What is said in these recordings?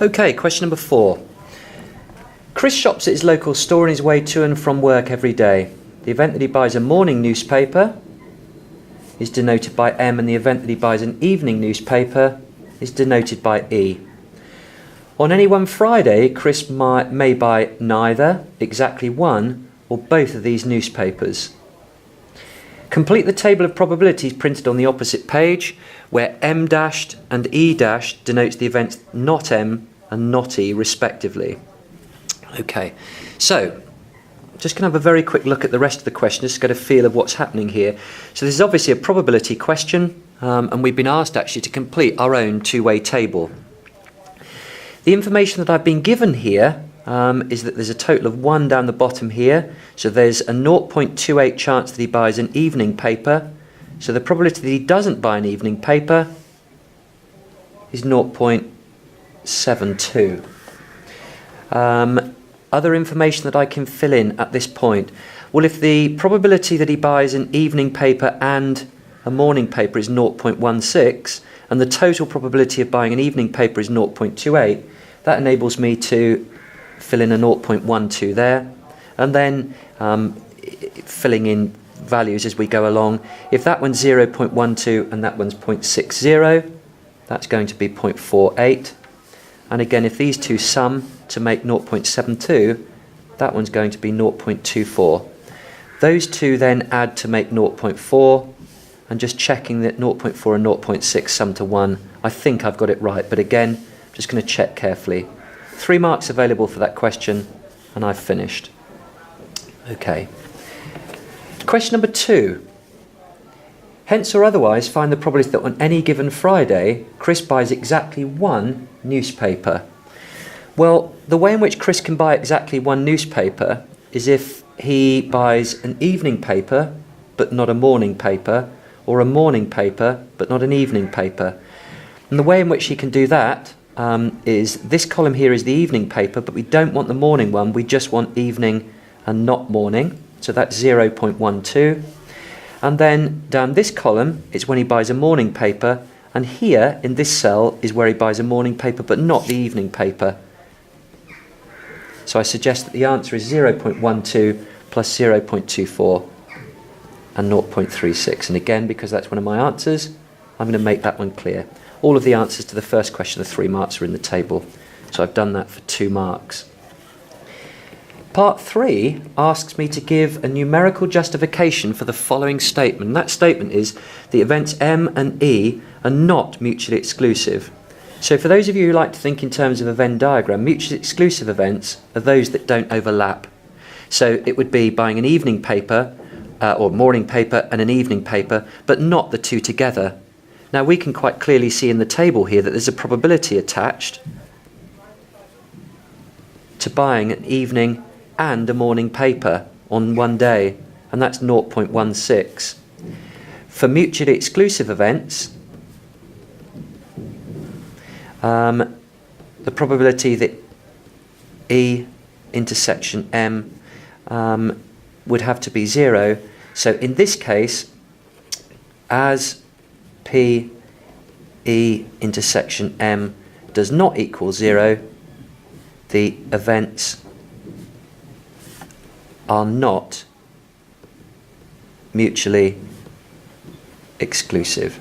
Okay, question number 4. Chris shops at his local store on his way to and from work every day. The event that he buys a morning newspaper is denoted by M, and the event that he buys an evening newspaper is denoted by E. On any one Friday, Chris may buy neither, exactly one, or both of these newspapers. Complete the table of probabilities printed on the opposite page, where M dashed and E dashed denotes the events not M and not E, respectively. Okay, so just going to have a very quick look at the rest of the question, just to get a feel of what's happening here. So this is obviously a probability question, and we've been asked actually to complete our own two-way table. The information that I've been given here is that there's a total of 1 down the bottom here, so there's a 0.28 chance that he buys an evening paper, so the probability that he doesn't buy an evening paper is 0.72. Other information that I can fill in at this point. Well, if the probability that he buys an evening paper and a morning paper is 0.16, and the total probability of buying an evening paper is 0.28, that enables me to fill in a 0.12 there, and then filling in values as we go along. If that one's 0.12 and that one's 0.60, that's going to be 0.48. And again, if these two sum to make 0.72, that one's going to be 0.24. Those two then add to make 0.4, and just checking that 0.4 and 0.6 sum to 1, I think I've got it right, but again, I'm just going to check carefully. 3 marks available for that question, and I've finished. Okay. Question number 2. Hence or otherwise, find the probability that on any given Friday, Chris buys exactly one newspaper. Well, the way in which Chris can buy exactly one newspaper is if he buys an evening paper, but not a morning paper, or a morning paper, but not an evening paper. And the way in which he can do that is this column here is the evening paper, but we don't want the morning one, we just want evening and not morning, so that's 0.12. And then down this column, it's when he buys a morning paper, and here in this cell is where he buys a morning paper, but not the evening paper. So I suggest that the answer is 0.12 plus 0.24 and 0.36. And again, because that's one of my answers, I'm going to make that one clear. All of the answers to the first question, the 3 marks, are in the table. So I've done that for 2 marks. Part 3 asks me to give a numerical justification for the following statement. And that statement is the events M and E are not mutually exclusive. So for those of you who like to think in terms of a Venn diagram, mutually exclusive events are those that don't overlap. So it would be buying an evening paper or morning paper and an evening paper, but not the two together. Now we can quite clearly see in the table here that there's a probability attached to buying an evening and a morning paper on one day, and that's 0.16. For mutually exclusive events, the probability that E intersection M would have to be 0. So in this case, as P E intersection M does not equal 0, the events are not mutually exclusive.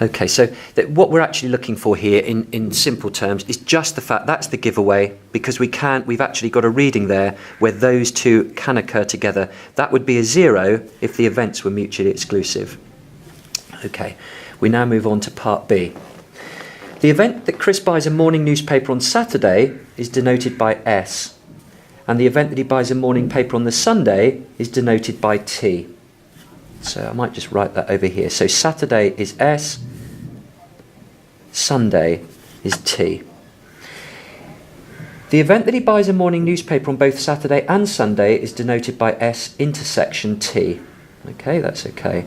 Okay, so what we're actually looking for here in simple terms is just the fact that's the giveaway, because we've actually got a reading there where those two can occur together. That would be a 0 if the events were mutually exclusive. Okay, we now move on to part B. The event that Chris buys a morning newspaper on Saturday is denoted by S, and the event that he buys a morning paper on the Sunday is denoted by T. So I might just write that over here. So Saturday is S, Sunday is T. The event that he buys a morning newspaper on both Saturday and Sunday is denoted by S intersection T. Okay, that's okay.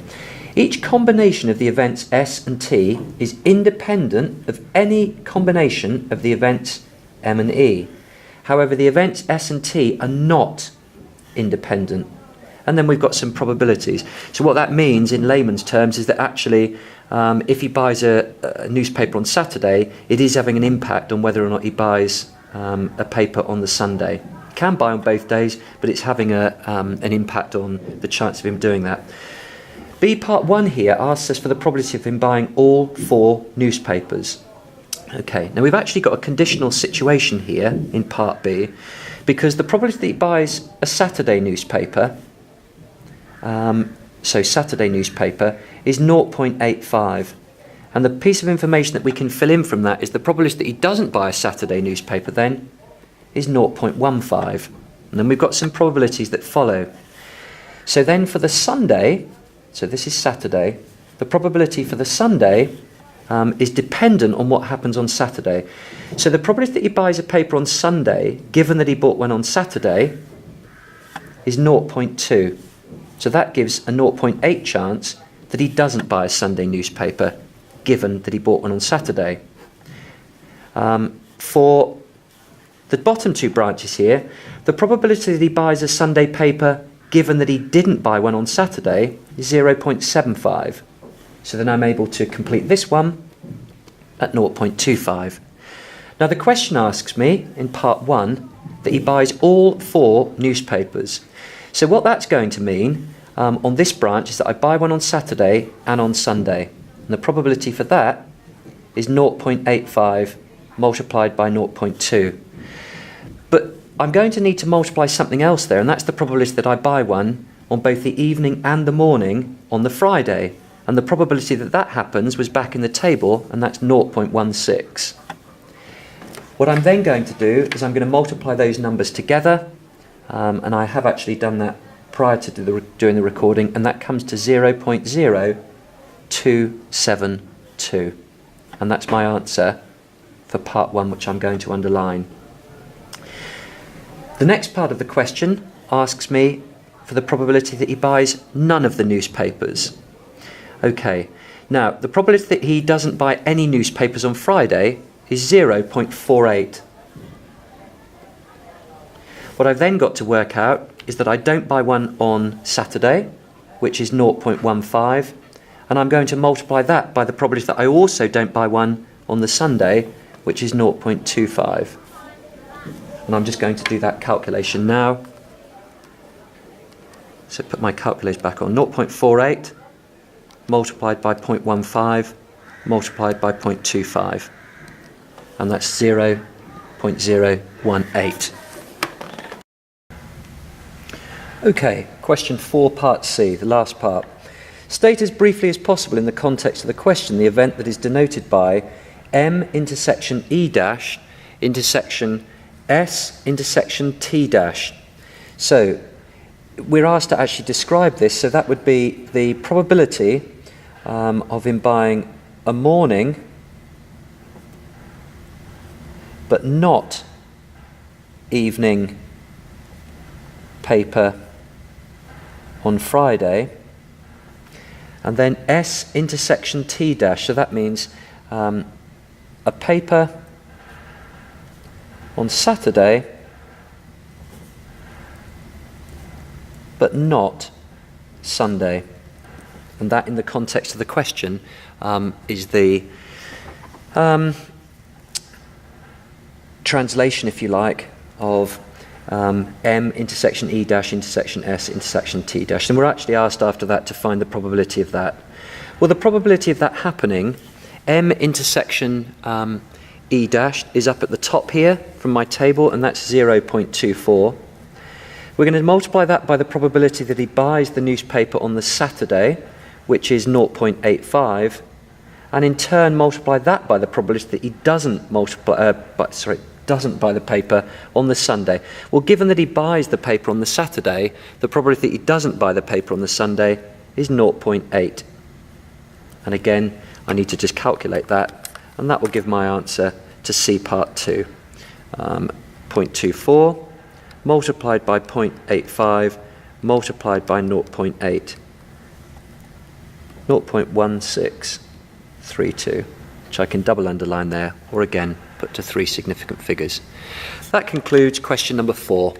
Each combination of the events S and T is independent of any combination of the events M and E. However, the events S and T are not independent. And then we've got some probabilities. So what that means in layman's terms is that actually if he buys a newspaper on Saturday, it is having an impact on whether or not he buys a paper on the Sunday. He can buy on both days, but it's having an impact on the chance of him doing that. B part 1 here asks us for the probability of him buying all 4 newspapers. Okay, now we've actually got a conditional situation here in part B, because the probability that he buys a Saturday newspaper, so Saturday newspaper, is 0.85. And the piece of information that we can fill in from that is the probability that he doesn't buy a Saturday newspaper then is 0.15. And then we've got some probabilities that follow. So then for the Sunday, so this is Saturday, the probability for the Sunday is dependent on what happens on Saturday. So the probability that he buys a paper on Sunday, given that he bought one on Saturday, is 0.2. So that gives a 0.8 chance that he doesn't buy a Sunday newspaper, given that he bought one on Saturday. For the bottom 2 branches here, the probability that he buys a Sunday paper, given that he didn't buy one on Saturday, is 0.75. So then I'm able to complete this one at 0.25. Now the question asks me, in part 1, that he buys all 4 newspapers. So what that's going to mean on this branch is that I buy one on Saturday and on Sunday. And the probability for that is 0.85 multiplied by 0.2. But I'm going to need to multiply something else there, and that's the probability that I buy one on both the evening and the morning on the Friday. And the probability that that happens was back in the table, and that's 0.16. What I'm then going to do is I'm going to multiply those numbers together, and I have actually done that prior to doing the recording, and that comes to 0.0272. And that's my answer for part 1, which I'm going to underline. The next part of the question asks me for the probability that he buys none of the newspapers. Okay, now the probability that he doesn't buy any newspapers on Friday is 0.48. What I've then got to work out is that I don't buy one on Saturday, which is 0.15, and I'm going to multiply that by the probability that I also don't buy one on the Sunday, which is 0.25. And I'm just going to do that calculation now. So put my calculator back on. 0.48 multiplied by 0.15 multiplied by 0.25. And that's 0.018. Okay, question 4, part C, the last part. State as briefly as possible in the context of the question the event that is denoted by M intersection E dash intersection S intersection T dash. So we're asked to actually describe this, so that would be the probability of him buying a morning but not evening paper on Friday, and then S intersection T dash, so that means a paper on Saturday but not Sunday. And that, in the context of the question, is the translation, if you like, of M intersection E dash intersection S intersection T dash. And we're actually asked after that to find the probability of that. Well, the probability of that happening, M intersection E dash, is up at the top here from my table, and that's 0.24. We're going to multiply that by the probability that he buys the newspaper on the Saturday, which is 0.85, and in turn multiply that by the probability that he doesn't doesn't buy the paper on the Sunday. Well, given that he buys the paper on the Saturday, the probability that he doesn't buy the paper on the Sunday is 0.8. And again, I need to just calculate that, and that will give my answer to C part 2. 0.24 multiplied by 0.85 multiplied by 0.8. 0.1632, which I can double underline there, or again put to 3 significant figures. That concludes question number 4.